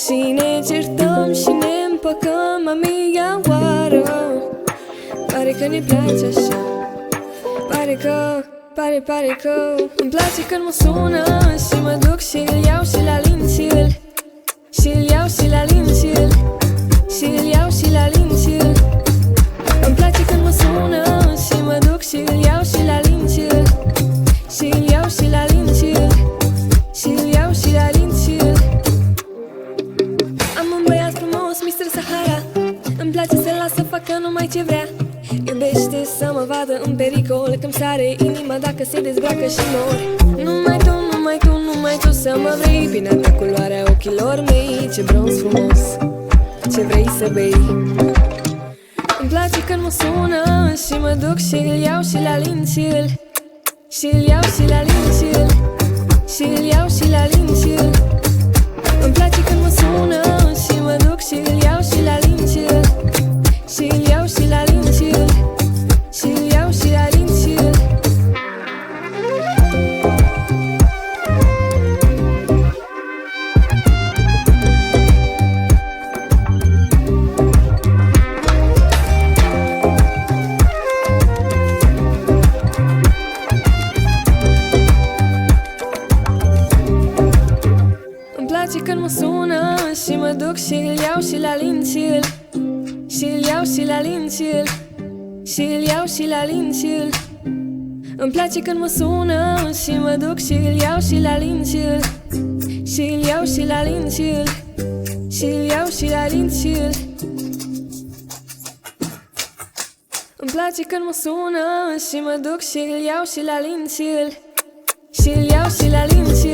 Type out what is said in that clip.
Și ne certăm și ne împăcăm a mia oară. Pare că ne place așa. Pare că îmi place când mă sună și mă duc și îl iau și la lin și îl iau și la lin și îl iau și la lin și îmi place când mă sună și mă duc și îl iau și la lin și îl iau și la lin și îl iau și la lin și Am un băiat frumos, Mr. Sahara. Îmi place să-l las să facă numai ce vrea. Iubește să mă vadă în pericol, că-mi sare inima dacă se dezbracă și mor. Numai tu să mă vrei, bine ta culoarea ochilor mei. Ce bronz frumos, ce vrei să bei. Îmi place când mă sună și mă duc și îl iau și la lin și îl iau și la lin și îl iau și la lin și îmi place când mă sună și mă duc și îl iau și la lin și îl iau și la lin și îl iau și la lin și îmi place când mă sună și mă duc și îl iau și la lin și îl iau și la lin și îl iau și la lin și îmi place când mă sună și mă duc și îl iau și la lin și îl iau și la lin și îl iau și la lin și îmi place când mă sună și mă duc și îl iau și la lin și îl iau și la lin și